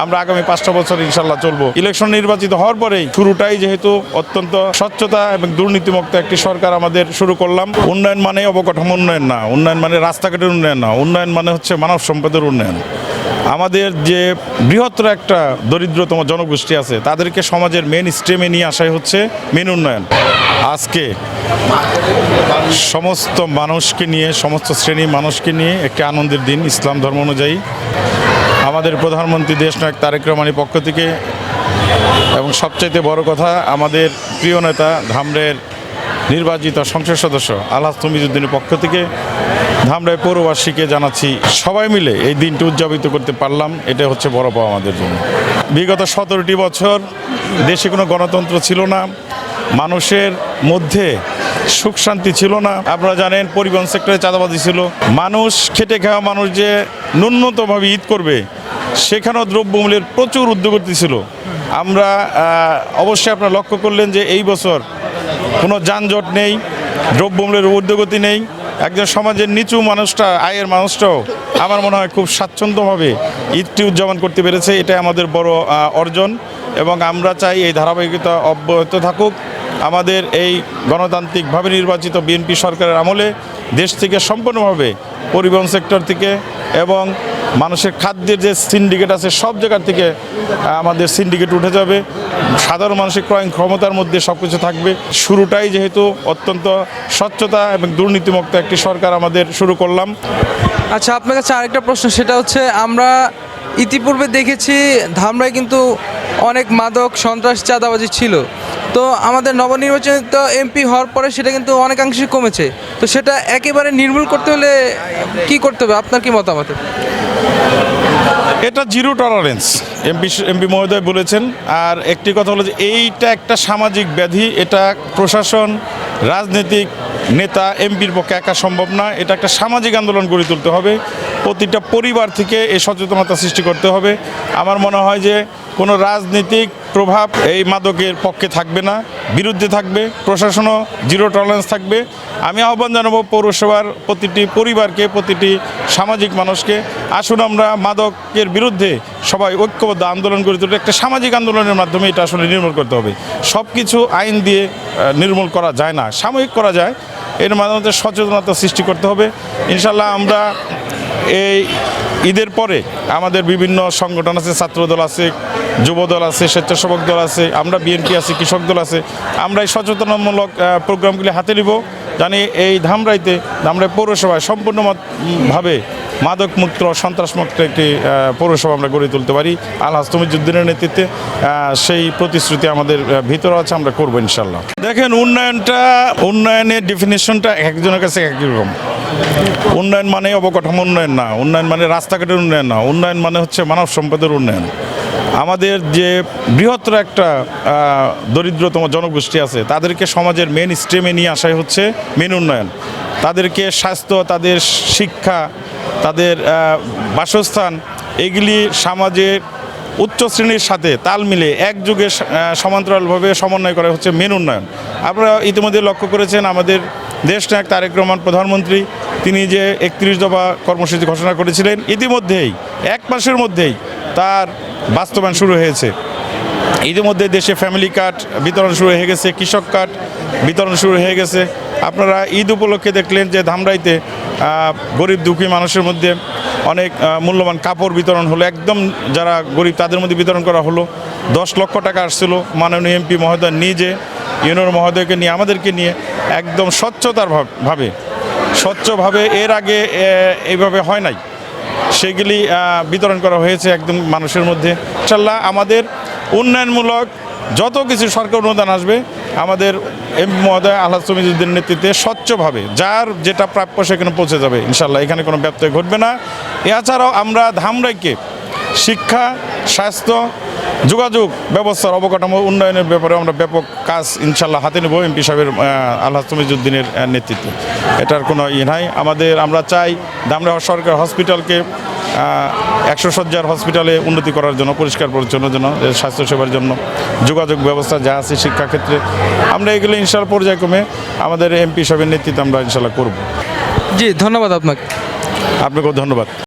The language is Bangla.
আমরা আগামী 5টা বছর ইনশাল্লাহ চলবো। ইলেকশন নির্বাচিত হওয়ার পরেই শুরুটাই যেহেতু অত্যন্ত স্বচ্ছতা এবং দুর্নীতিমুক্ত একটি সরকার আমাদের শুরু করলাম। উন্নয়ন মানে অবকাঠামো উন্নয়ন না, উন্নয়ন মানে রাস্তাঘাটের উন্নয়ন না, উন্নয়ন মানে হচ্ছে মানব সম্পদের উন্নয়ন। আমাদের যে বৃহত্তর একটা দরিদ্রতম জনগোষ্ঠী আছে তাদেরকে সমাজের মেন স্ট্রিমে নিয়ে আসাই হচ্ছে মেন উন্নয়ন। আজকে সমস্ত মানুষকে নিয়ে, সমস্ত শ্রেণীর মানুষকে নিয়ে একটি আনন্দের দিন ইসলাম ধর্ম অনুযায়ী। আমাদের প্রধানমন্ত্রী দেশনায়ক তারেক রহমানের পক্ষ থেকে এবং সবচাইতে বড় কথা আমাদের প্রিয় নেতা ধামরাইয়ের নির্বাচিত সংসদ সদস্য আলহাজ তমিজউদ্দিনের পক্ষ থেকে ধামরাই পৌরবাসীকে জানাচ্ছি, সবাই মিলে এই দিনটি উদযাপিত করতে পারলাম, এটা হচ্ছে বড় পাওয়া আমাদের জন্য। বিগত 17টি বছর দেশে কোনো গণতন্ত্র ছিল না, মানুষের মধ্যে সুখ শান্তি ছিল না। আপনারা জানেন পরিবহন সেক্টরে চাঁদাবাজি ছিল, মানুষ খেটে খাওয়া মানুষ যে ন্যূনতমভাবে ঈদ করবে সেখানেও দ্রব্যমূল্যের প্রচুর ঊর্ধ্বগতি ছিল। আমরা অবশ্যই আপনারা লক্ষ্য করলেন যে এই বছর কোনো যানজট নেই, দ্রব্যমূল্যের ঊর্ধ্বগতি নেই। একজন সমাজের নিচু মানুষটা, আয়ের মানুষটাও আমার মনে হয় খুব স্বাচ্ছন্দ্যভাবে ঈদটি উদযাপন করতে পেরেছে। এটা আমাদের বড় অর্জন এবং আমরা চাই এই ধারাবাহিকতা অব্যাহত থাকুক। আমাদের এই গণতান্ত্রিকভাবে নির্বাচিত বিএনপি সরকারের আমলে দেশ থেকে সম্পূর্ণভাবে পরিবহন সেক্টর থেকে এবং মানুষের খাদ্যের যে সিন্ডিকেট আছে সব জায়গার থেকে আমাদের সিন্ডিকেট উঠে যাবে। সাধারণ মানুষের ক্রয় ক্ষমতার মধ্যে সব কিছু থাকবে। শুরুটাই যেহেতু অত্যন্ত স্বচ্ছতা এবং দুর্নীতিমুক্ত একটি সরকার আমাদের শুরু করলাম। আচ্ছা, আপনার কাছে আরেকটা প্রশ্ন, সেটা হচ্ছে আমরা ইতিপূর্বে দেখেছি ধামরাই কিন্তু অনেক মাদক, সন্ত্রাস, চাঁদাবাজি ছিল। তো আমাদের নবনির্বাচিত এমপি হওয়ার পরে সেটা কিন্তু অনেকাংশে কমেছে। তো সেটা একেবারে নির্মূল করতে হলে কি করতে হবে, আপনার কি মতামত? এটা জিরো টলারেন্স এমপি মহোদয় বলেছেন। আর একটি কথা হলো যে এইটা একটা সামাজিক ব্যাধি, এটা প্রশাসন, রাজনৈতিক নেতা, এমপির পক্ষে একা সম্ভব না। এটা একটা সামাজিক আন্দোলন গড়ে তুলতে হবে, প্রতিটা পরিবার থেকে এই সচেতনতা সৃষ্টি করতে হবে। আমার মনে হয় যে কোনো রাজনৈতিক প্রভাব এই মাদকের পক্ষে থাকবে না, বিরুদ্ধে থাকবে। প্রশাসনও জিরো টলারেন্স থাকবে। আমি আহ্বান জানাবো পৌরসভার প্রতিটি পরিবারকে, প্রতিটি সামাজিক মানুষকে, আসুন আমরা মাদকের বিরুদ্ধে সবাই ঐক্যবদ্ধ আন্দোলন গড়ে তুলতে। একটা সামাজিক আন্দোলনের মাধ্যমে এটা আসলে নির্মূল করতে হবে। সব কিছু আইন দিয়ে নির্মূল করা যায় না, সাময়িক করা যায়। এর মাধ্যমে সচেতনতা সৃষ্টি করতে হবে। ইনশাল্লাহ আমরা এই ঈদের পরে আমাদের বিভিন্ন সংগঠন আছে, ছাত্রদল আছে, যুবদল আছে, স্বেচ্ছাসেবক দল আছে, আমরা বিএনপি আছে, কৃষক দল আছে। আমরা এই সচেতনমূলক প্রোগ্রামগুলি হাতে নিব, জানি এই ধামরাই পৌরসভায় সম্পূর্ণভাবে মাদকমুক্ত, সন্ত্রাসমুক্ত একটি পৌরসভা আমরা গড়ে তুলতে পারি। আলহাজ তমিজউদ্দিনের নেতৃত্বে সেই প্রতিশ্রুতি আমাদের ভিতরে আছে, আমরা করবো ইনশাল্লাহ। দেখেন, উন্নয়নের ডেফিনেশনটা একজনের কাছে একই রকম। উন্নয়ন মানে অবকাঠামো উন্নয়ন না, উন্নয়ন মানে রাস্তাঘাটের উন্নয়ন না, উন্নয়ন মানে হচ্ছে মানব সম্পদের উন্নয়ন। আমাদের যে বৃহত্তর একটা দরিদ্রতম জনগোষ্ঠী আছে তাদেরকে সমাজের মেন স্ট্রিমে নিয়ে আসাই হচ্ছে মেন উন্নয়ন। তাদেরকে স্বাস্থ্য, তাদের শিক্ষা, তাদের বাসস্থান, এগুলি সমাজের উচ্চ শ্রেণীর সাথে তাল মিলে একযুগে সমান্তরালভাবে সমন্বয় করা হচ্ছে মেন উন্নয়ন। আপনারা ইতিমধ্যে লক্ষ্য করেছেন আমাদের দেশনায়ক তারেক রহমান প্রধানমন্ত্রী, তিনি যে 31 দফা কর্মসূচি ঘোষণা করেছিলেন, ইতিমধ্যেই 1 মাসের মধ্যেই তার বাস্তবায়ন শুরু হয়েছে। ইতিমধ্যে দেশে ফ্যামিলি কার্ড বিতরণ শুরু হয়ে গেছে, কৃষক কার্ড বিতরণ শুরু হয়ে গেছে। আপনারা ঈদ উপলক্ষে দেখলেন যে ধামরাইতে গরিব দুঃখী মানুষের মধ্যে অনেক মূল্যবান কাপড় বিতরণ হলো, একদম যারা গরিব তাদের মধ্যে বিতরণ করা হলো। 10 লক্ষ টাকা আসছিল মাননীয় এমপি মহোদয় নিজে, ইউনিয়ন মহোদয়কে নিয়ে, আমাদেরকে নিয়ে একদম স্বচ্ছভাবে এর আগে এইভাবে হয় নাই, সেগুলি বিতরণ করা হয়েছে একদম মানুষের মধ্যে। ইনশাল্লাহ আমাদের উন্নয়নমূলক যত কিছু সরকার অনুদান আসবে আমাদের এমপি মহোদয় আলহাজ তমিজউদ্দিনের নেতৃত্বে স্বচ্ছভাবে যার যেটা প্রাপ্য সেখানে পৌঁছে যাবে ইনশাল্লাহ, এখানে কোনো ব্যত্যয় ঘটবে না। এছাড়াও আমরা ধামরাইকে শিক্ষা, স্বাস্থ্য, যোগাযোগ ব্যবস্থার অবকাঠামো উন্নয়নের ব্যাপারে আমরা ব্যাপক কাজ ইনশাল্লাহ হাতে নেব এমপি সাহেবের আলহাজ তমিজউদ্দিনের নেতৃত্বে। এটার কোনো নাই। আমরা চাই ধামরাই সরকার হসপিটালকে 100 শয্যার হসপিটালে উন্নতি করার জন্য, পরিষ্কার পরিচ্ছন্নের জন্য, স্বাস্থ্যসেবার জন্য, যোগাযোগ ব্যবস্থা যা আছে শিক্ষাক্ষেত্রে, আমরা এগুলো ইনশাল্লাহ পর্যায়ক্রমে আমাদের এমপি সাহেবের নেতৃত্বে আমরা ইনশাল্লাহ করব। জি, ধন্যবাদ আপনাকে। আপনাকেও ধন্যবাদ।